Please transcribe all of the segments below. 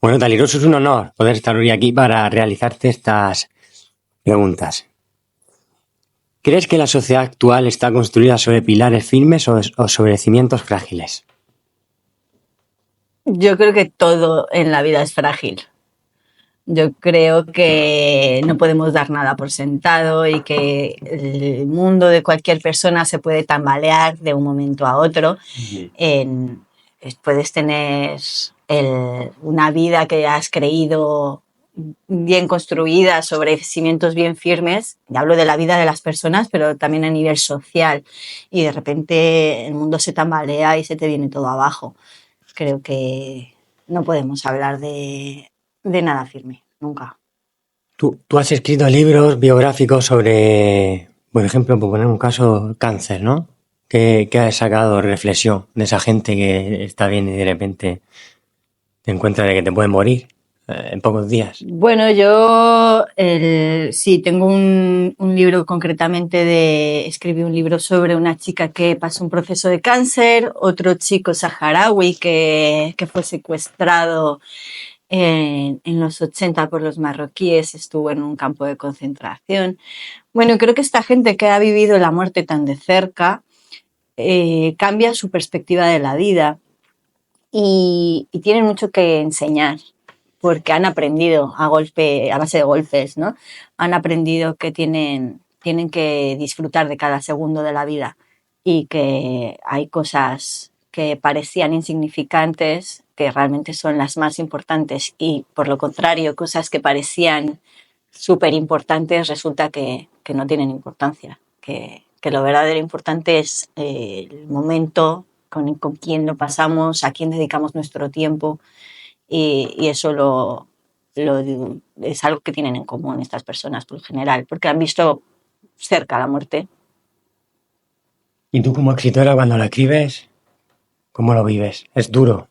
Bueno, Daliroso, es un honor poder estar hoy aquí para realizarte estas preguntas. ¿Crees que la sociedad actual está construida sobre pilares firmes o sobre cimientos frágiles? Yo creo que todo en la vida es frágil. Yo creo que no podemos dar nada por sentado y que el mundo de cualquier persona se puede tambalear de un momento a otro. Puedes tener una vida que has creído bien construida sobre cimientos bien firmes, y hablo de la vida de las personas, pero también a nivel social, y de repente el mundo se tambalea y se te viene todo abajo. Creo que no podemos hablar de nada firme, nunca. Tú has escrito libros biográficos sobre, por ejemplo, por poner un caso, cáncer, ¿no? ¿Qué has sacado reflexión de esa gente que está bien y de repente te encuentras de que te pueden morir en pocos días? Bueno, yo sí, tengo un libro concretamente escribí un libro sobre una chica que pasó un proceso de cáncer, otro chico saharaui que fue secuestrado en los 80 por los marroquíes, estuvo en un campo de concentración. Bueno, creo que esta gente que ha vivido la muerte tan de cerca cambia su perspectiva de la vida y tienen mucho que enseñar porque han aprendido a base de golpes, ¿no? Han aprendido que tienen que disfrutar de cada segundo de la vida y que hay cosas que parecían insignificantes que realmente son las más importantes y, por lo contrario, cosas que parecían súper importantes resulta que no tienen importancia, que lo verdadero importante es el momento, con quién lo pasamos, a quién dedicamos nuestro tiempo y eso es algo que tienen en común estas personas por lo general, porque han visto cerca la muerte. ¿Y tú como escritora cuando la escribes, cómo lo vives? ¿Es duro?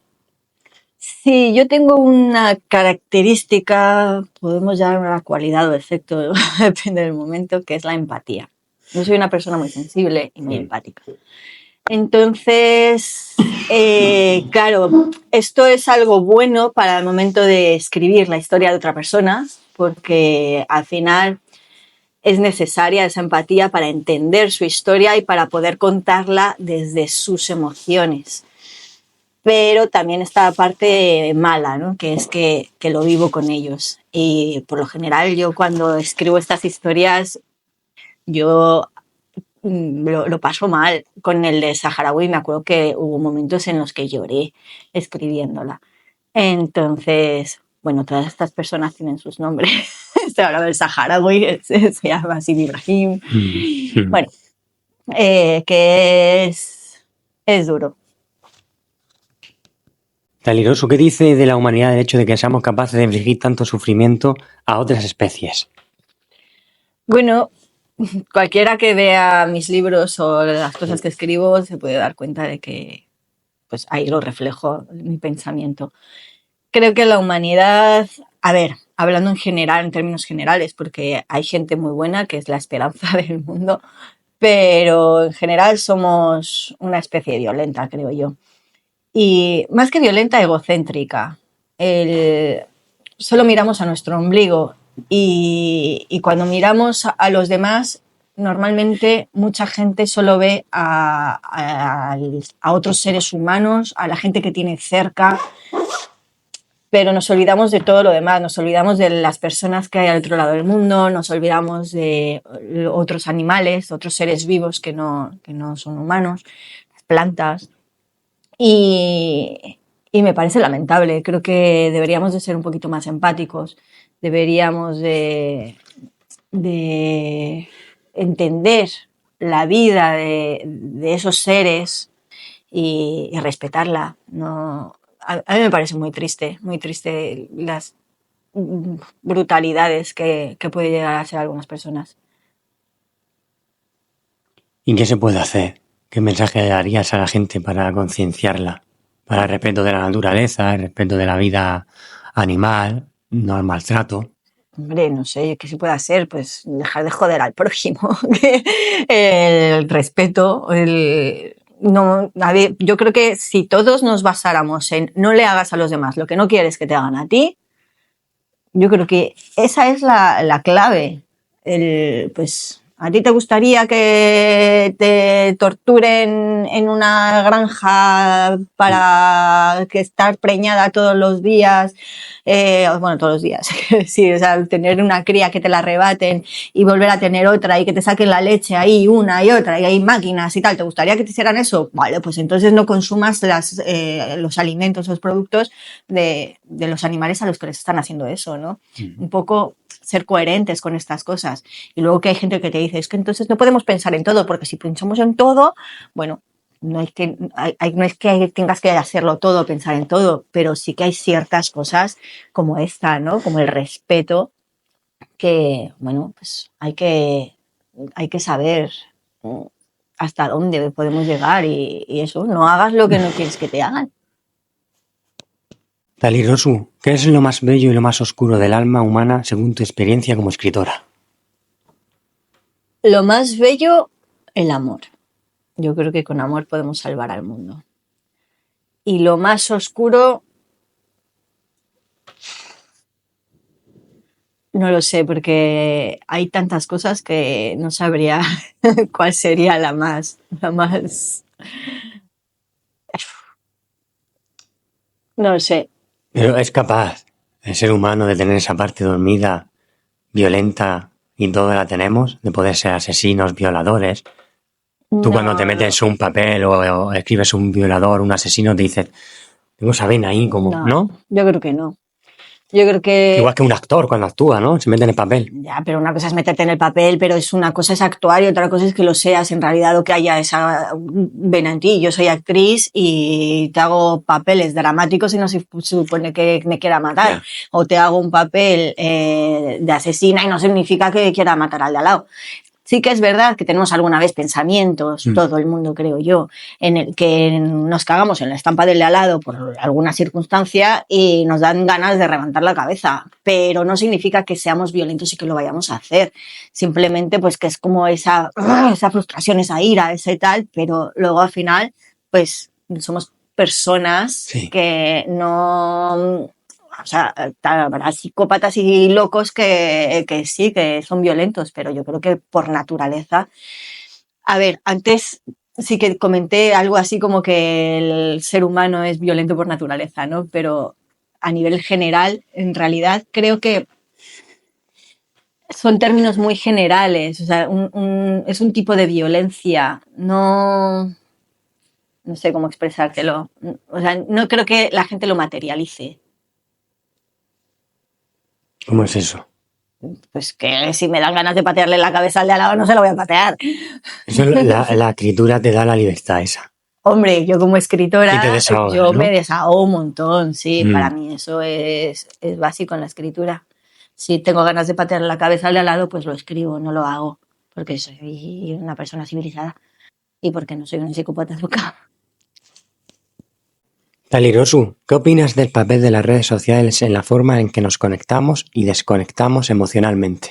Sí, yo tengo una característica, podemos llamarla cualidad o defecto, depende del momento, que es la empatía. Yo soy una persona muy sensible y muy empática. Entonces, claro, esto es algo bueno para el momento de escribir la historia de otra persona, porque al final es necesaria esa empatía para entender su historia y para poder contarla desde sus emociones. Pero también está la parte mala, ¿no? Que es que lo vivo con ellos. Y por lo general yo cuando escribo estas historias, yo lo paso mal. Con el de Saharaui me acuerdo que hubo momentos en los que lloré escribiéndola. Entonces, bueno, todas estas personas tienen sus nombres. Estoy hablando del Saharaui, se llama Sid Ibrahim. Bueno, que es duro. Daliroso, ¿qué dice de la humanidad el hecho de que seamos capaces de infligir tanto sufrimiento a otras especies? Bueno, cualquiera que vea mis libros o las cosas que escribo se puede dar cuenta de que pues ahí lo reflejo en mi pensamiento. Creo que la humanidad, a ver, hablando en general, en términos generales, porque hay gente muy buena que es la esperanza del mundo, pero en general somos una especie violenta, creo yo. Y más que violenta, egocéntrica. Solo miramos a nuestro ombligo y cuando miramos a los demás, normalmente mucha gente solo ve a otros seres humanos, a la gente que tiene cerca, pero nos olvidamos de todo lo demás, nos olvidamos de las personas que hay al otro lado del mundo, nos olvidamos de otros animales, otros seres vivos que no son humanos, las plantas. Y me parece lamentable. Creo que deberíamos de ser un poquito más empáticos, deberíamos de entender la vida de esos seres y respetarla. No, a mí me parece muy triste las brutalidades que puede llegar a ser algunas personas. ¿Y qué se puede hacer? ¿Qué mensaje darías a la gente para concienciarla? Para el respeto de la naturaleza, el respeto de la vida animal, no al maltrato. Hombre, no sé, ¿qué se puede hacer? Pues dejar de joder al prójimo. El respeto, no, a ver, yo creo que si todos nos basáramos en no le hagas a los demás lo que no quieres que te hagan a ti, yo creo que esa es la clave. Pues, ¿a ti te gustaría que te torturen en una granja para que estar preñada todos los días? Bueno, todos los días. Sí, o sea, tener una cría que te la arrebaten y volver a tener otra y que te saquen la leche ahí una y otra y hay máquinas y tal. ¿Te gustaría que te hicieran eso? Vale, pues entonces no consumas los alimentos, los productos de los animales a los que les están haciendo eso, ¿no? Un poco ser coherentes con estas cosas. Y luego que hay gente que te dice, es que entonces no podemos pensar en todo, porque si pensamos en todo, bueno, no es que tengas que hacerlo todo, pensar en todo, pero sí que hay ciertas cosas como esta, ¿no? Como el respeto, que, bueno, pues hay que saber hasta dónde podemos llegar y eso, no hagas lo que no quieres que te hagan. Talirosu, ¿qué es lo más bello y lo más oscuro del alma humana según tu experiencia como escritora? Lo más bello, el amor. Yo creo que con amor podemos salvar al mundo. Y lo más oscuro, no lo sé, porque hay tantas cosas que no sabría cuál sería la más. No lo sé. Pero es capaz el ser humano de tener esa parte dormida, violenta, y todos la tenemos, de poder ser asesinos, violadores. Tú cuando te metes un papel o escribes un violador, un asesino, te dices, tengo esa vena ahí como, ¿no? Yo creo que no. Yo creo que... Igual que un actor cuando actúa, ¿no? Se mete en el papel. Ya, pero una cosa es meterte en el papel, pero una cosa es actuar y otra cosa es que lo seas en realidad o que haya esa vena en ti. Yo soy actriz y te hago papeles dramáticos y no se supone que me quiera matar. Yeah. O te hago un papel de asesina y no significa que quiera matar al de al lado. Sí que es verdad que tenemos alguna vez pensamientos, todo el mundo creo yo, en el que nos cagamos en la estampa del de al lado por alguna circunstancia y nos dan ganas de levantar la cabeza, pero no significa que seamos violentos y que lo vayamos a hacer. Simplemente pues que es como esa frustración, esa ira, ese tal, pero luego al final pues somos personas que no... O sea, habrá psicópatas y locos que sí, que son violentos, pero yo creo que por naturaleza... A ver, antes sí que comenté algo así como que el ser humano es violento por naturaleza, ¿no? Pero a nivel general, en realidad, creo que son términos muy generales. O sea, es un tipo de violencia, no sé cómo expresártelo. O sea, no creo que la gente lo materialice. ¿Cómo es eso? Pues que si me dan ganas de patearle la cabeza al de al lado, no se lo voy a patear. Eso, la escritura te da la libertad esa. Hombre, yo como escritora, ¿no? Me desahogo un montón, sí. Para mí eso es básico en la escritura. Si tengo ganas de patearle la cabeza al de al lado, pues lo escribo, no lo hago. Porque soy una persona civilizada y porque no soy una psicópata loca. Talirosu, ¿qué opinas del papel de las redes sociales en la forma en que nos conectamos y desconectamos emocionalmente?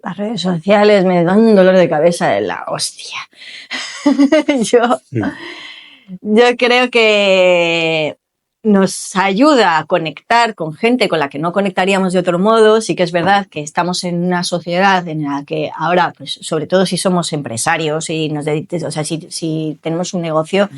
Las redes sociales me dan un dolor de cabeza de la hostia. Yo creo que nos ayuda a conectar con gente con la que no conectaríamos de otro modo. Sí que es verdad que estamos en una sociedad en la que ahora, pues, sobre todo si somos empresarios y o sea, si tenemos un negocio,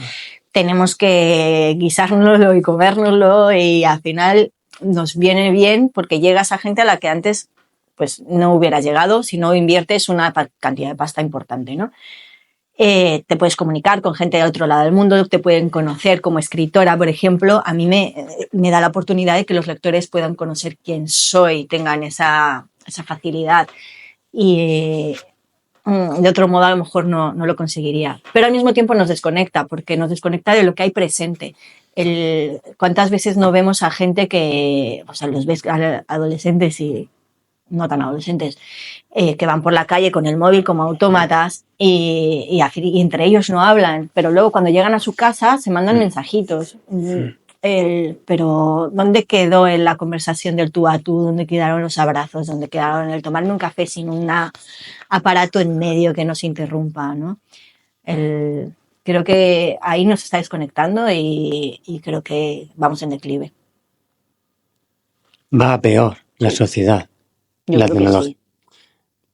tenemos que guisárnoslo y comérnoslo y al final nos viene bien porque llegas a gente a la que antes pues no hubieras llegado si no inviertes una cantidad de pasta importante, ¿no? Te puedes comunicar con gente de otro lado del mundo, te pueden conocer como escritora, por ejemplo. A mí me da la oportunidad de que los lectores puedan conocer quién soy, tengan esa facilidad. Y de otro modo a lo mejor no lo conseguiría. Pero al mismo tiempo nos desconecta, porque nos desconecta de lo que hay presente. ¿Cuántas veces no vemos a gente que, o sea, los ves adolescentes y no tan adolescentes, que van por la calle con el móvil como autómatas y entre ellos no hablan, pero luego cuando llegan a su casa se mandan mensajitos. Pero ¿dónde quedó en la conversación del tú a tú? ¿Dónde quedaron los abrazos? ¿Dónde quedaron el tomarme un café sin un aparato en medio que nos interrumpa, ¿no? Que creo que ahí nos está desconectando y creo que vamos en declive. Va a peor la sociedad. Yo La creo que tecnología. sí.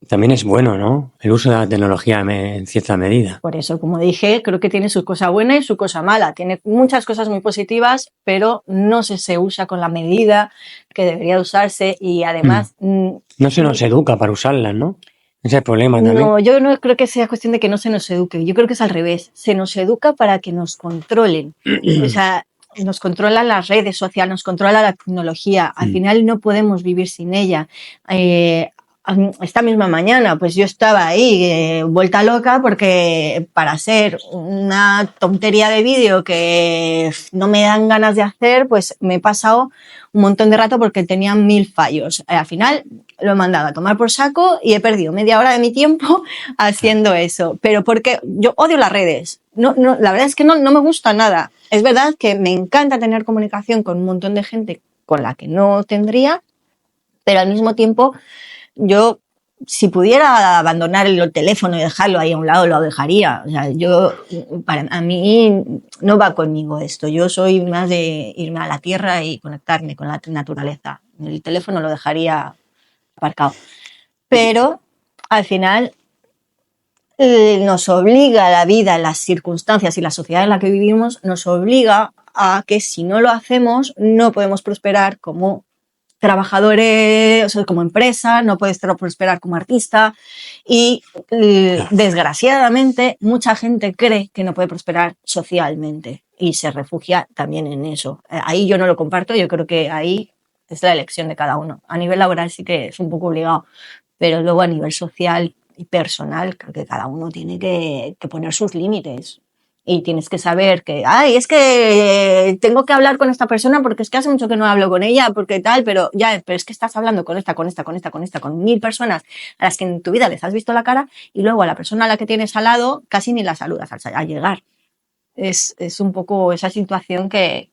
También es bueno, ¿no? El uso de la tecnología en cierta medida. Por eso, como dije, creo que tiene su cosa buena y su cosa mala. Tiene muchas cosas muy positivas, pero no se usa con la medida que debería usarse y además... No se nos educa para usarlas, ¿no? Ese es el problema también. No, yo no creo que sea cuestión de que no se nos eduque. Yo creo que es al revés. Se nos educa para que nos controlen. O sea, nos controlan las redes sociales, nos controla la tecnología. Al final no podemos vivir sin ella. Esta misma mañana, pues yo estaba ahí vuelta loca porque para hacer una tontería de vídeo que no me dan ganas de hacer, pues me he pasado un montón de rato porque tenía 1000 fallos. Al final lo he mandado a tomar por saco y he perdido media hora de mi tiempo haciendo eso. Pero porque yo odio las redes. No, la verdad es que no me gusta nada. Es verdad que me encanta tener comunicación con un montón de gente con la que no tendría, pero al mismo tiempo yo, si pudiera abandonar el teléfono y dejarlo ahí a un lado, lo dejaría. O sea, a mí no va conmigo esto. Yo soy más de irme a la tierra y conectarme con la naturaleza. El teléfono lo dejaría aparcado. Pero al final nos obliga la vida, las circunstancias y la sociedad en la que vivimos, nos obliga a que si no lo hacemos no podemos prosperar como trabajadores, o sea, como empresa, no puedes prosperar como artista y desgraciadamente mucha gente cree que no puede prosperar socialmente y se refugia también en eso. Ahí yo no lo comparto, yo creo que ahí es la elección de cada uno. A nivel laboral sí que es un poco obligado, pero luego a nivel social y personal creo que cada uno tiene que poner sus límites. Y tienes que saber que, es que tengo que hablar con esta persona porque es que hace mucho que no hablo con ella, porque tal, pero es que estás hablando con 1000 personas a las que en tu vida les has visto la cara y luego a la persona a la que tienes al lado casi ni la saludas al llegar. Es un poco esa situación que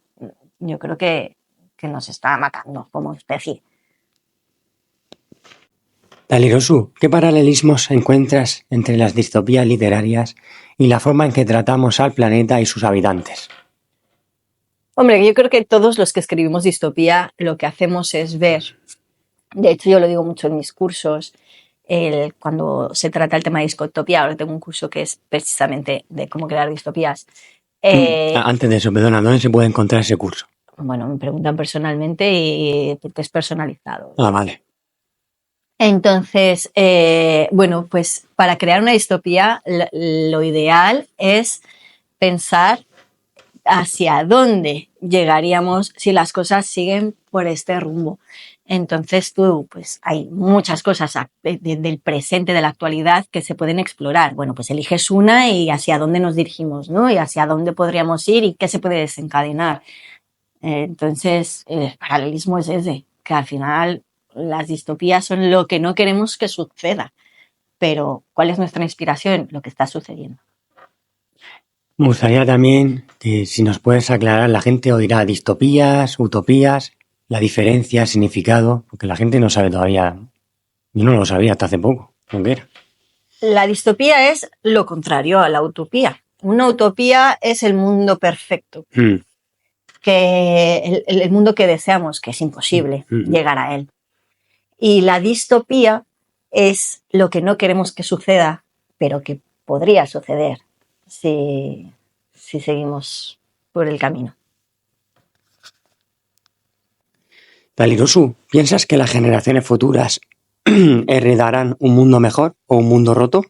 yo creo que nos está matando como especie. Talirosu, ¿qué paralelismos encuentras entre las distopías literarias y la forma en que tratamos al planeta y sus habitantes? Hombre, yo creo que todos los que escribimos distopía lo que hacemos es ver, de hecho yo lo digo mucho en mis cursos, cuando se trata el tema de distopía, ahora tengo un curso que es precisamente de cómo crear distopías. Antes de eso, perdona, ¿dónde se puede encontrar ese curso? Bueno, me preguntan personalmente y porque es personalizado. Ah, vale. Entonces, bueno, pues para crear una distopía lo ideal es pensar hacia dónde llegaríamos si las cosas siguen por este rumbo. Entonces pues hay muchas cosas del presente, de la actualidad que se pueden explorar. Bueno, pues eliges una y hacia dónde nos dirigimos, ¿no? Y hacia dónde podríamos ir y qué se puede desencadenar. Entonces, el paralelismo es ese, que al final las distopías son lo que no queremos que suceda. Pero, ¿cuál es nuestra inspiración? Lo que está sucediendo. Me gustaría también que si nos puedes aclarar, la gente oirá distopías, utopías, la diferencia, el significado, porque la gente no sabe todavía. Yo no lo sabía hasta hace poco, ¿lo que era? La distopía es lo contrario a la utopía. Una utopía es el mundo perfecto, que el mundo que deseamos, que es imposible llegar a él. Y la distopía es lo que no queremos que suceda, pero que podría suceder si seguimos por el camino. Talirosu, ¿piensas que las generaciones futuras heredarán un mundo mejor o un mundo roto?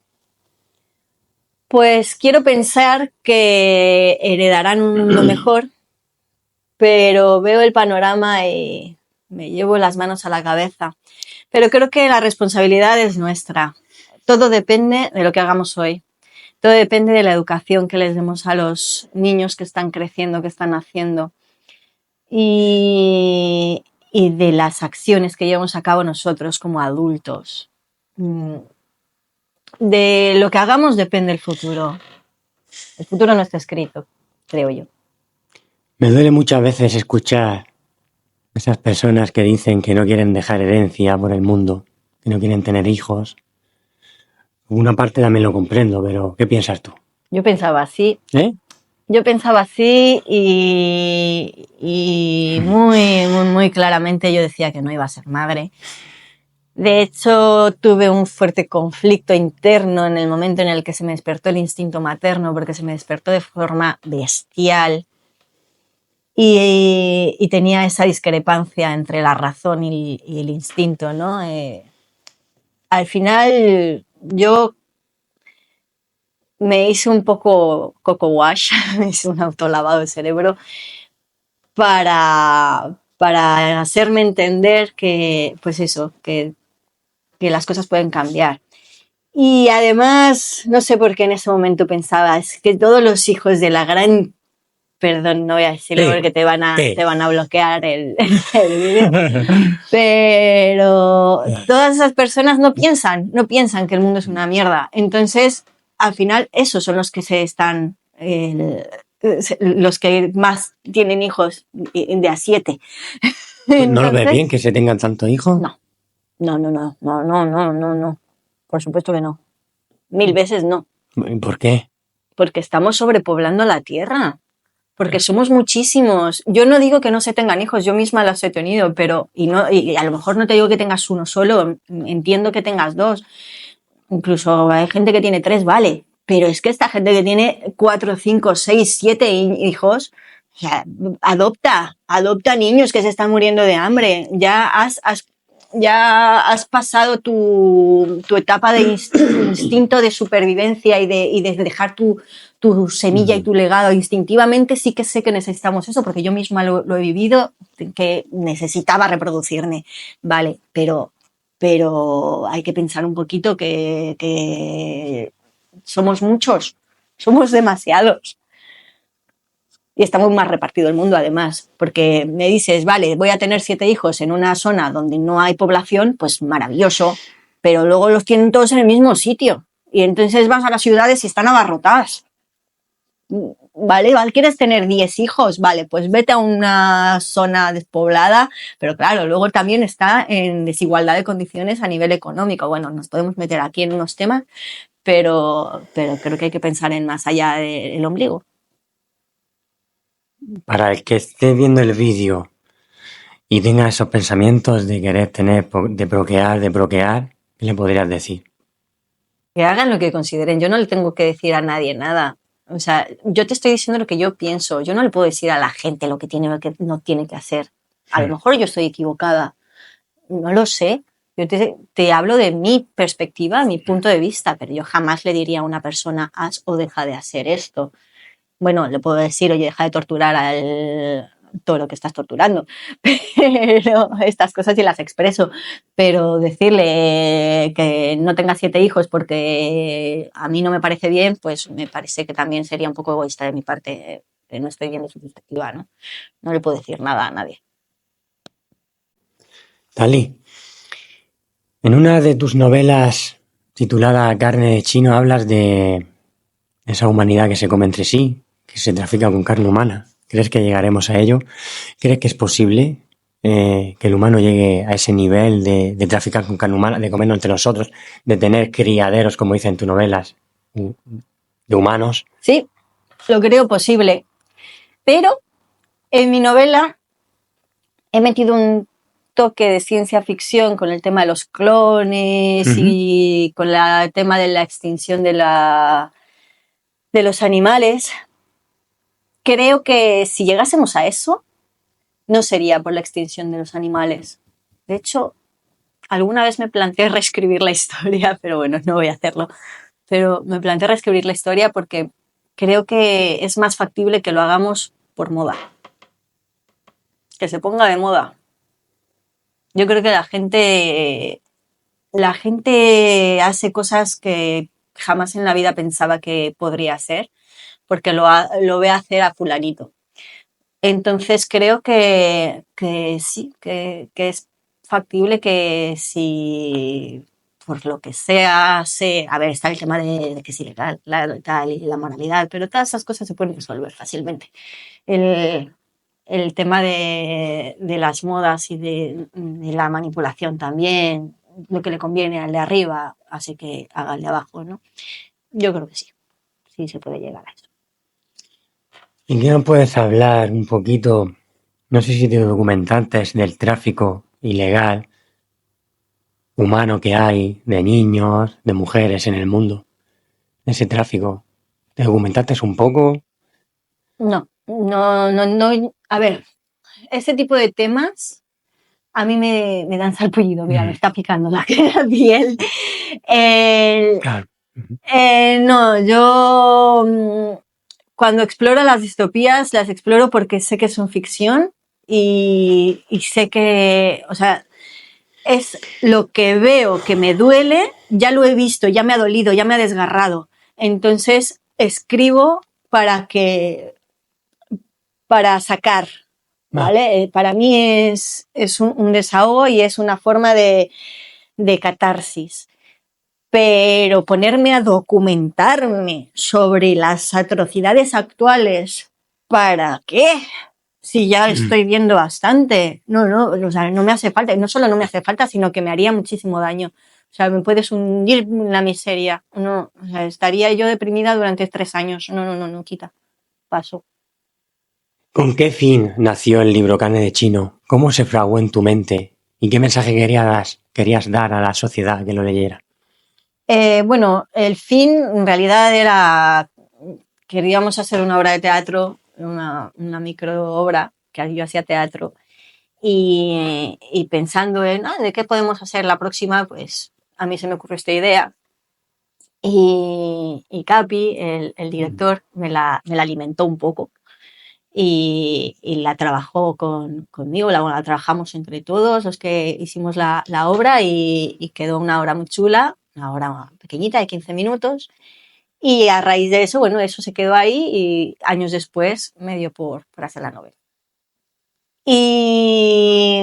Pues quiero pensar que heredarán un mundo mejor, pero veo el panorama y me llevo las manos a la cabeza. Pero creo que la responsabilidad es nuestra. Todo depende de lo que hagamos hoy. Todo depende de la educación que les demos a los niños que están creciendo, que están haciendo. Y de las acciones que llevamos a cabo nosotros como adultos. De lo que hagamos depende el futuro. El futuro no está escrito, creo yo. Me duele muchas veces escuchar esas personas que dicen que no quieren dejar herencia por el mundo, que no quieren tener hijos. Por una parte también lo comprendo, pero ¿qué piensas tú? Yo pensaba así. ¿Eh? Yo pensaba así y muy, muy, muy claramente yo decía que no iba a ser madre. De hecho, tuve un fuerte conflicto interno en el momento en el que se me despertó el instinto materno, porque se me despertó de forma bestial y tenía esa discrepancia entre la razón y el instinto, ¿no? Al final, yo me hice un poco coco wash, me hice un autolavado de cerebro para hacerme entender que, pues eso, que las cosas pueden cambiar. Y además, no sé por qué en ese momento pensaba, es que todos los hijos de la gran... Perdón, no voy a decirlo Sí, porque te van sí. a bloquear el vídeo. Pero todas esas personas no piensan que el mundo es una mierda. Entonces, al final, esos son los que se están... los que más tienen hijos de a 7. ¿No lo ves Entonces, bien que se tengan tantos hijos? no, no, no, no, no, no, no, no, no. Por supuesto que no. 1000 veces no. ¿Por qué? Porque estamos sobrepoblando la tierra. Porque somos muchísimos. Yo no digo que no se tengan hijos, yo misma los he tenido, pero y a lo mejor no te digo que tengas uno solo, entiendo que tengas dos. Incluso hay gente que tiene 3, vale. Pero es que esta gente que tiene 4, 5, 6, 7 hijos, o sea, adopta niños que se están muriendo de hambre. Ya has pasado tu etapa de instinto de supervivencia y de dejar tu semilla y tu legado. Instintivamente sí que sé que necesitamos eso, porque yo misma lo he vivido, que necesitaba reproducirme, vale, pero hay que pensar un poquito que somos muchos, somos demasiados. Y está muy más repartido el mundo, además, porque me dices, vale, voy a tener 7 hijos en una zona donde no hay población, pues maravilloso, pero luego los tienen todos en el mismo sitio. Y entonces vas a las ciudades y están abarrotadas. Vale, ¿quieres tener 10 hijos? Vale, pues vete a una zona despoblada, pero claro, luego también está en desigualdad de condiciones a nivel económico. Bueno, nos podemos meter aquí en unos temas, pero creo que hay que pensar en más allá del ombligo. Para el que esté viendo el vídeo y tenga esos pensamientos de querer tener, de procrear, ¿qué le podrías decir? Que hagan lo que consideren. Yo no le tengo que decir a nadie nada. O sea, yo te estoy diciendo lo que yo pienso. Yo no le puedo decir a la gente lo que tiene o lo que no tiene que hacer. A lo mejor yo estoy equivocada. No lo sé. Yo te hablo de mi perspectiva, mi punto de vista, pero yo jamás le diría a una persona, haz o deja de hacer esto. Bueno, le puedo decir, oye, deja de torturar al toro que estás torturando, pero estas cosas sí las expreso, pero decirle que no tenga 7 hijos porque a mí no me parece bien, pues me parece que también sería un poco egoísta de mi parte, que no estoy viendo su perspectiva, ¿no? No le puedo decir nada a nadie. Dalí, en una de tus novelas titulada Carne de Chino hablas de esa humanidad que se come entre sí, que se trafica con carne humana. ¿Crees que llegaremos a ello? ¿Crees que es posible que el humano llegue a ese nivel de traficar con carne humana, de comernos entre nosotros, de tener criaderos, como dicen en tus novelas, de humanos? Sí, lo creo posible, pero en mi novela he metido un toque de ciencia ficción con el tema de los clones y con el tema de la extinción de los animales. Creo que si llegásemos a eso, no sería por la extinción de los animales. De hecho, alguna vez me planteé reescribir la historia, pero bueno, no voy a hacerlo. Pero me planteé reescribir la historia porque creo que es más factible que lo hagamos por moda. Que se ponga de moda. Yo creo que la gente hace cosas que jamás en la vida pensaba que podría hacer, porque lo ve hacer a fulanito. Entonces creo que sí, que es factible que si por lo que sea, a ver, está el tema de que es ilegal, claro, y tal, y la moralidad, pero todas esas cosas se pueden resolver fácilmente. El, el tema de las modas y de la manipulación también, lo que le conviene al de arriba hace que haga al de abajo, ¿no? Yo creo que sí. sí se puede llegar a eso. ¿Y qué nos puedes hablar un poquito? No sé si te documentaste del tráfico ilegal humano que hay de niños, de mujeres en el mundo, ese tráfico. ¿Te documentaste un poco? No. A ver, ese tipo de temas a mí me dan sarpullido. Mira, me está picando la piel. Claro. No, yo cuando exploro las distopías, las exploro porque sé que son ficción y sé que, o sea, es lo que veo que me duele, ya lo he visto, ya me ha dolido, ya me ha desgarrado. Entonces escribo para sacar, ¿vale? Para mí es un desahogo y es una forma de catarsis. Pero ponerme a documentarme sobre las atrocidades actuales, ¿para qué? Si ya estoy viendo bastante. No, o sea, no me hace falta. Y no solo no me hace falta, sino que me haría muchísimo daño. O sea, me puedes hundir en la miseria. No, o sea, estaría yo deprimida durante 3 años. No, quita. Paso. ¿Con qué fin nació el libro Carne de Chino? ¿Cómo se fraguó en tu mente? ¿Y qué mensaje querías dar a la sociedad que lo leyera? Bueno, el fin en realidad era, queríamos hacer una obra de teatro, una micro obra, que yo hacía teatro, y pensando en, ¿de qué podemos hacer la próxima? Pues a mí se me ocurrió esta idea. Y Capi, el director, me la alimentó un poco y la trabajó conmigo, la trabajamos entre todos los que hicimos la obra y quedó una obra muy chula, una obra pequeñita de 15 minutos. Y a raíz de eso, bueno, eso se quedó ahí y años después me dio por hacer la novela. Y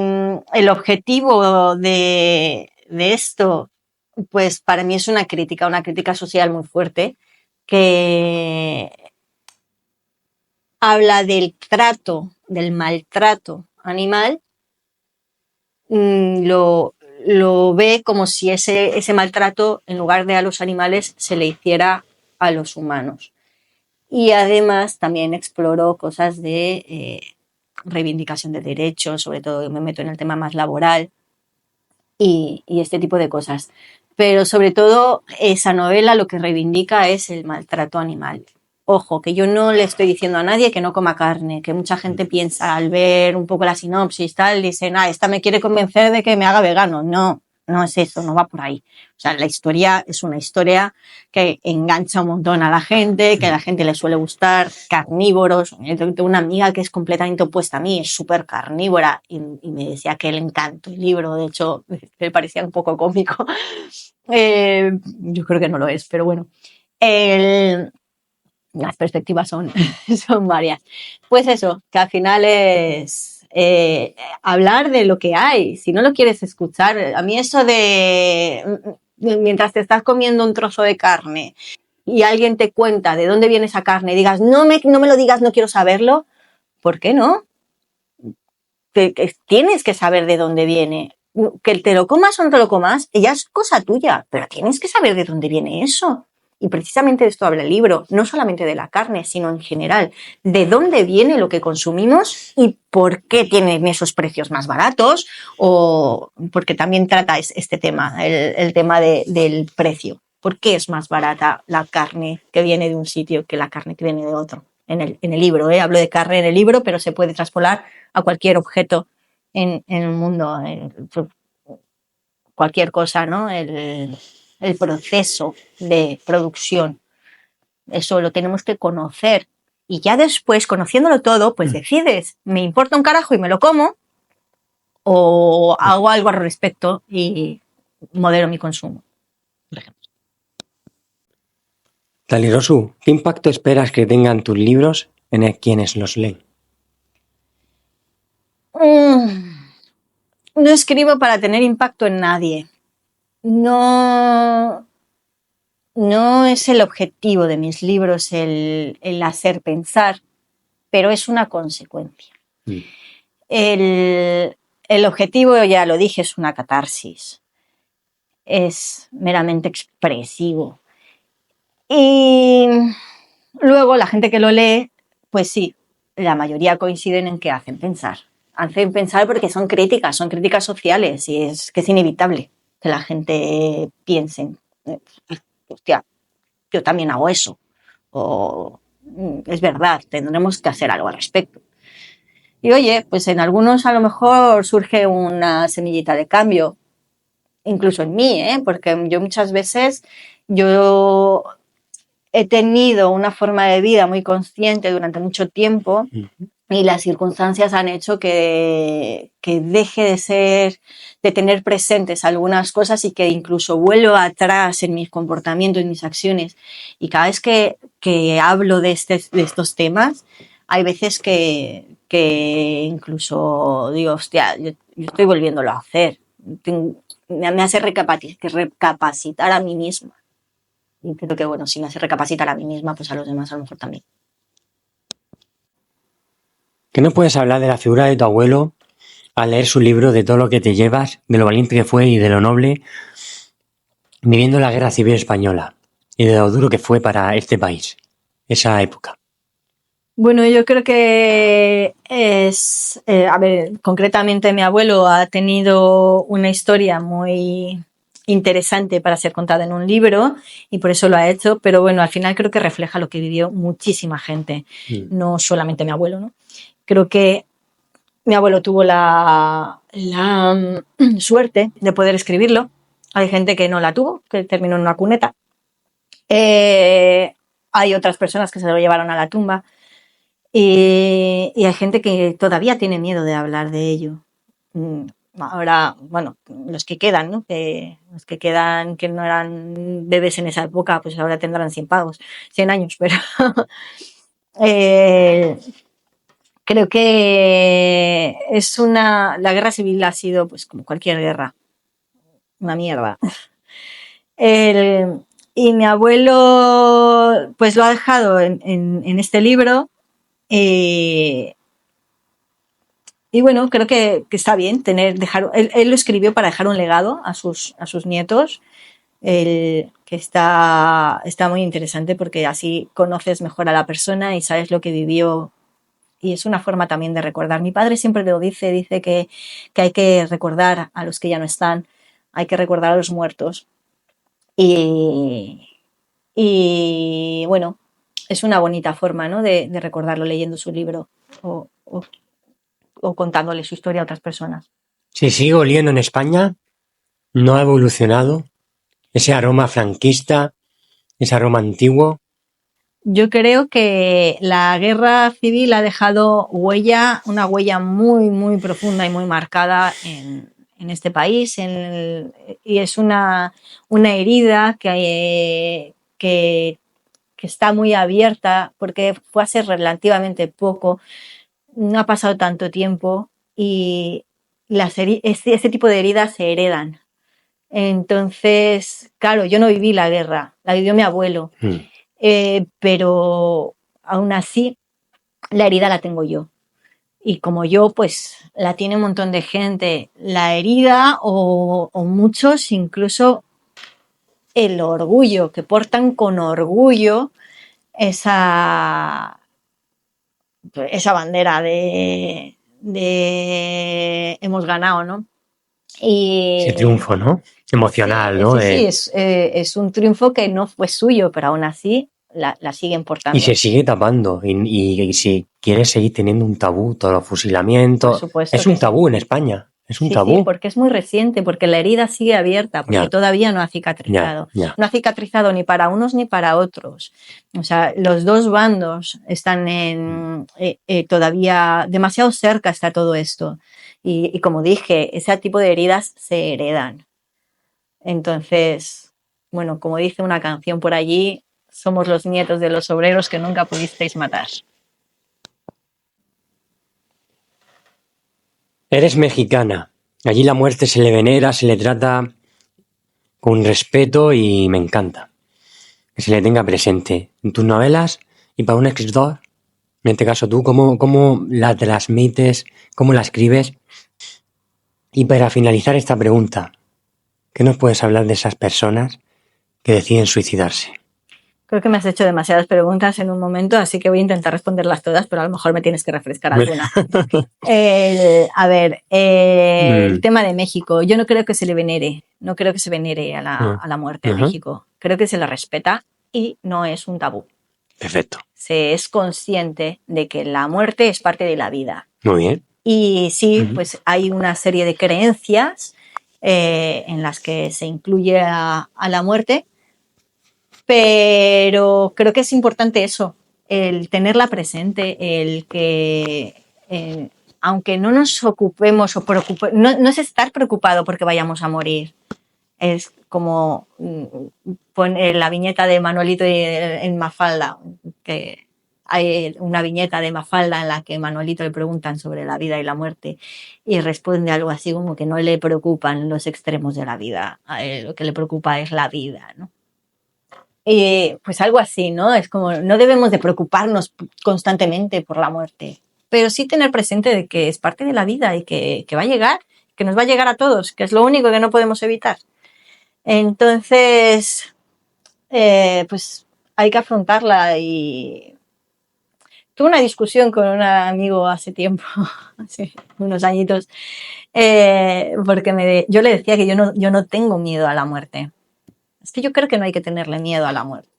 el objetivo de esto, pues para mí es una crítica social muy fuerte que habla del maltrato animal, lo ve como si ese maltrato, en lugar de a los animales, se le hiciera a los humanos. Y además también exploró cosas de reivindicación de derechos, sobre todo me meto en el tema más laboral y este tipo de cosas. Pero sobre todo esa novela lo que reivindica es el maltrato animal. Ojo, que yo no le estoy diciendo a nadie que no coma carne, que mucha gente piensa al ver un poco la sinopsis, tal, dicen, esta me quiere convencer de que me haga vegano. No es eso, no va por ahí. O sea, la historia es una historia que engancha un montón a la gente, que a la gente le suele gustar, carnívoros. Yo tengo una amiga que es completamente opuesta a mí, es súper carnívora y me decía que le encantó el libro, de hecho, me parecía un poco cómico. Yo creo que no lo es, pero bueno. Las perspectivas son varias. Pues eso, que al final es hablar de lo que hay, si no lo quieres escuchar. A mí eso de mientras te estás comiendo un trozo de carne y alguien te cuenta de dónde viene esa carne y digas, no me lo digas, no quiero saberlo, ¿por qué no? Tienes que saber de dónde viene. Que te lo comas o no te lo comas, ya es cosa tuya, pero tienes que saber de dónde viene eso. Y precisamente de esto habla el libro, no solamente de la carne, sino en general, de dónde viene lo que consumimos y por qué tienen esos precios más baratos, o porque también trata este tema, el tema del precio. ¿Por qué es más barata la carne que viene de un sitio que la carne que viene de otro? En el libro, hablo de carne en el libro, pero se puede traspolar a cualquier objeto en el mundo, cualquier cosa, ¿no? El proceso de producción, eso lo tenemos que conocer. Y ya después, conociéndolo todo, pues decides, me importa un carajo y me lo como, o hago algo al respecto y modero mi consumo, por ejemplo. Talirosu, ¿qué impacto esperas que tengan tus libros en quienes los leen? No escribo para tener impacto en nadie. No es el objetivo de mis libros el hacer pensar, pero es una consecuencia. El objetivo, ya lo dije, es una catarsis. Es meramente expresivo. Y Luego, la gente que lo lee, pues sí, la mayoría coinciden en que hacen pensar. Hacen pensar porque son críticas sociales y es que es inevitable que la gente piense, hostia, yo también hago eso. O es verdad, tendremos que hacer algo al respecto. Y oye, pues en algunos a lo mejor surge una semillita de cambio, incluso en mí, porque yo muchas veces yo he tenido una forma de vida muy consciente durante mucho tiempo y las circunstancias han hecho que deje de tener presentes algunas cosas y que incluso vuelva atrás en mis comportamientos, en mis acciones. Y cada vez que hablo de estos temas, hay veces que incluso digo, hostia, yo estoy volviéndolo a hacer. Me hace recapacitar a mí misma. Y creo que, bueno, si me hace recapacitar a mí misma, pues a los demás a lo mejor también. ¿Qué nos puedes hablar de la figura de tu abuelo al leer su libro, de todo lo que te llevas, de lo valiente que fue y de lo noble, viviendo la Guerra Civil Española y de lo duro que fue para este país, esa época? Bueno, yo creo que es, a ver, concretamente mi abuelo ha tenido una historia muy interesante para ser contada en un libro y por eso lo ha hecho, pero bueno, al final creo que refleja lo que vivió muchísima gente, no solamente mi abuelo, ¿no? Creo que mi abuelo tuvo la suerte de poder escribirlo. Hay gente que no la tuvo, que terminó en una cuneta. Hay otras personas que se lo llevaron a la tumba. Y hay gente que todavía tiene miedo de hablar de ello. Ahora, bueno, los que quedan, ¿no? Los que quedan que no eran bebés en esa época, pues ahora tendrán 100 pavos, 100 años, pero creo que la guerra civil ha sido, pues como cualquier guerra, una mierda. Y mi abuelo, pues lo ha dejado en este libro. Y bueno, creo que está bien él lo escribió para dejar un legado a sus nietos, que está muy interesante porque así conoces mejor a la persona y sabes lo que vivió. Y es una forma también de recordar. Mi padre siempre lo dice que hay que recordar a los que ya no están, hay que recordar a los muertos. Y bueno, es una bonita forma, ¿no? de recordarlo leyendo su libro o contándole su historia a otras personas. Si sigue oliendo en España, no ha evolucionado ese aroma franquista, ese aroma antiguo. Yo creo que la guerra civil ha dejado una huella muy, muy profunda y muy marcada en este país, y es una herida que está muy abierta porque fue hace relativamente poco, no ha pasado tanto tiempo y ese tipo de heridas se heredan. Entonces, claro, yo no viví la guerra, la vivió mi abuelo. Pero aún así la herida la tengo yo. Y como yo, pues la tiene un montón de gente. La herida o muchos, incluso el orgullo, que portan con orgullo esa bandera de hemos ganado, ¿no? Ese triunfo, ¿no? Emocional, sí, ¿no? Sí, es un triunfo que no fue suyo, pero aún así la siguen portando. Y se sigue tapando. Y si quieres seguir teniendo un tabú, todos los fusilamientos. Es un tabú en España. Es un tabú. Sí, porque es muy reciente, porque la herida sigue abierta, porque todavía no ha cicatrizado. No ha cicatrizado ni para unos ni para otros. O sea, los dos bandos están todavía demasiado cerca está todo esto. Y como dije, ese tipo de heridas se heredan. Entonces, bueno, como dice una canción por allí, somos los nietos de los obreros que nunca pudisteis matar. Eres mexicana. Allí la muerte se le venera, se le trata con respeto y me encanta que se le tenga presente en tus novelas. Y para un escritor, en este caso tú, ¿cómo la transmites? ¿Cómo la escribes? Y para finalizar esta pregunta, ¿qué nos puedes hablar de esas personas que deciden suicidarse? Creo que me has hecho demasiadas preguntas en un momento, así que voy a intentar responderlas todas, pero a lo mejor me tienes que refrescar alguna. A ver, el tema de México. Yo no creo que se le venere, no creo que se venere a la muerte en México. Creo que se la respeta y no es un tabú. Perfecto. Se es consciente de que la muerte es parte de la vida. Muy bien. Y sí, pues hay una serie de creencias en las que se incluye a la muerte, pero creo que es importante eso, el tenerla presente, el que aunque no nos ocupemos o preocupemos, no es estar preocupado porque vayamos a morir, es como poner la viñeta de Manuelito en Mafalda, que hay una viñeta de Mafalda en la que Manuelito le preguntan sobre la vida y la muerte y responde algo así como que no le preocupan los extremos de la vida, a él lo que le preocupa es la vida, ¿no? Pues algo así, ¿no? Es como, no debemos de preocuparnos constantemente por la muerte, pero sí tener presente de que es parte de la vida y que va a llegar, que nos va a llegar a todos, que es lo único que no podemos evitar. Entonces, pues hay que afrontarla y tuve una discusión con un amigo hace tiempo, hace unos añitos, porque yo le decía que yo no tengo miedo a la muerte. Es que yo creo que no hay que tenerle miedo a la muerte.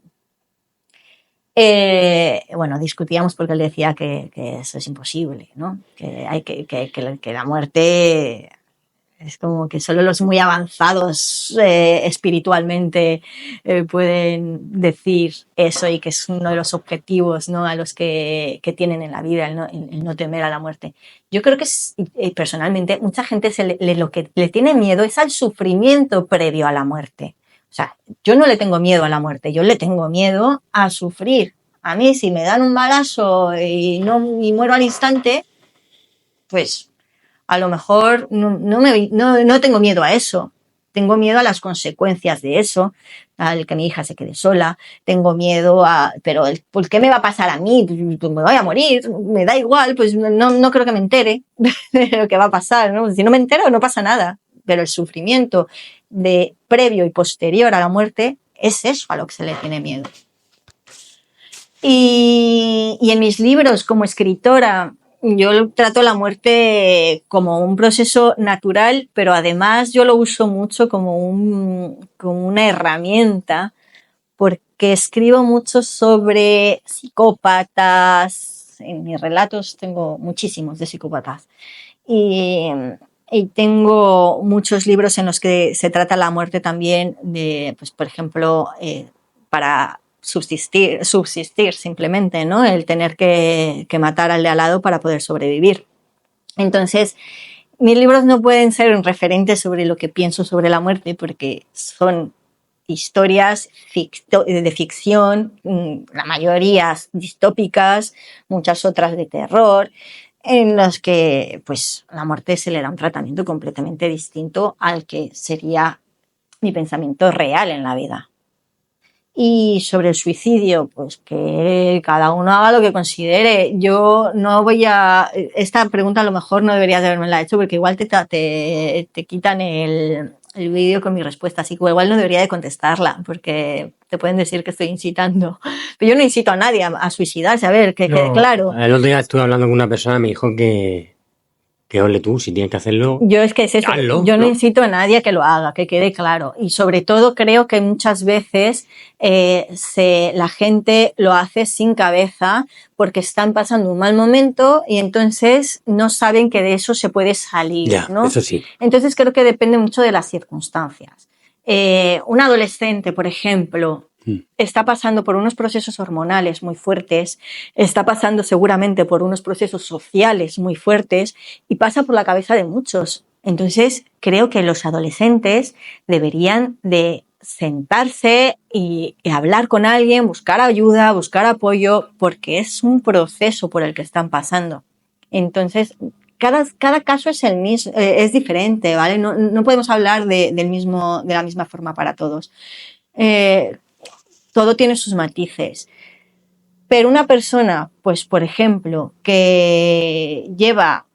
Bueno, discutíamos porque él decía que eso es imposible, ¿no? Que hay que la muerte es como que solo los muy avanzados espiritualmente pueden decir eso y que es uno de los objetivos, ¿no? A los que tienen en la vida, el no temer a la muerte. Yo creo que personalmente mucha gente lo que le tiene miedo es al sufrimiento previo a la muerte. O sea, yo no le tengo miedo a la muerte, yo le tengo miedo a sufrir. A mí, si me dan un balazo y muero al instante, pues a lo mejor no tengo miedo a eso. Tengo miedo a las consecuencias de eso, al que mi hija se quede sola. Tengo miedo pero ¿por qué me va a pasar a mí? Pues me voy a morir, me da igual, pues no creo que me entere de lo que va a pasar, ¿no? Si no me entero, no pasa nada. Pero el sufrimiento previo y posterior a la muerte es eso a lo que se le tiene miedo. Y en mis libros, como escritora, yo trato la muerte como un proceso natural, pero además yo lo uso mucho como una herramienta, porque escribo mucho sobre psicópatas. En mis relatos tengo muchísimos de psicópatas. Y tengo muchos libros en los que se trata la muerte también pues, por ejemplo, para subsistir simplemente, ¿no? El tener que matar al de al lado para poder sobrevivir. Entonces, mis libros no pueden ser un referente sobre lo que pienso sobre la muerte porque son historias de ficción, la mayoría distópicas, muchas otras de terror, en los que pues la muerte se le da un tratamiento completamente distinto al que sería mi pensamiento real en la vida. Y sobre el suicidio, pues que cada uno haga lo que considere. Yo no voy a... Esta pregunta a lo mejor no deberías de haberme hecho porque igual te quitan el vídeo con mi respuesta, así que igual no debería de contestarla porque te pueden decir que estoy incitando. Pero yo no incito a nadie a suicidarse, a ver, que quede claro. El otro día estuve hablando con una persona y me dijo que ole tú, si tienes que hacerlo. Yo es que es eso, hazlo, yo no incito a nadie a que lo haga, que quede claro. Y sobre todo creo que muchas veces la gente lo hace sin cabeza porque están pasando un mal momento y entonces no saben que de eso se puede salir, ya, ¿no? Eso sí. Entonces creo que depende mucho de las circunstancias. Un adolescente, por ejemplo, está pasando por unos procesos hormonales muy fuertes, está pasando seguramente por unos procesos sociales muy fuertes y pasa por la cabeza de muchos. Entonces, creo que los adolescentes deberían de sentarse y hablar con alguien, buscar ayuda, buscar apoyo, porque es un proceso por el que están pasando. Entonces, cada caso es es diferente, ¿vale? No podemos hablar de la misma forma para todos. Todo tiene sus matices. Pero una persona, pues por ejemplo, que lleva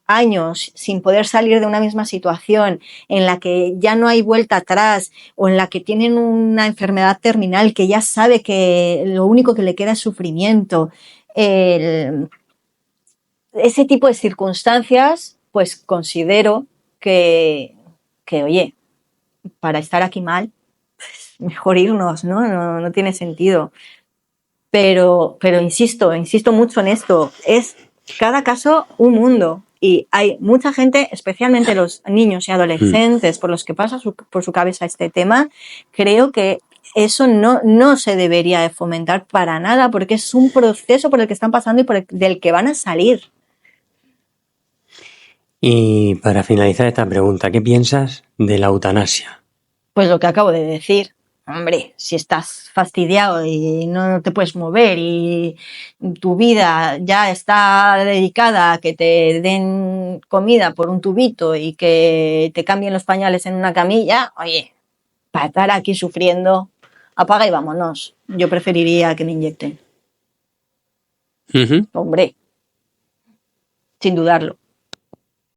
años sin poder salir de una misma situación, en la que ya no hay vuelta atrás o en la que tienen una enfermedad terminal que ya sabe que lo único que le queda es sufrimiento, ese tipo de circunstancias, pues considero que, oye, para estar aquí mal, pues mejor irnos, ¿no? No tiene sentido. Pero insisto mucho en esto, es cada caso un mundo y hay mucha gente, especialmente los niños y adolescentes por los que pasa por su cabeza este tema, creo que eso no se debería de fomentar para nada porque es un proceso por el que están pasando y del que van a salir. Y para finalizar esta pregunta, ¿qué piensas de la eutanasia? Pues lo que acabo de decir. Hombre, si estás fastidiado y no te puedes mover y tu vida ya está dedicada a que te den comida por un tubito y que te cambien los pañales en una camilla, oye, para estar aquí sufriendo, apaga y vámonos. Yo preferiría que me inyecten. Hombre, sin dudarlo.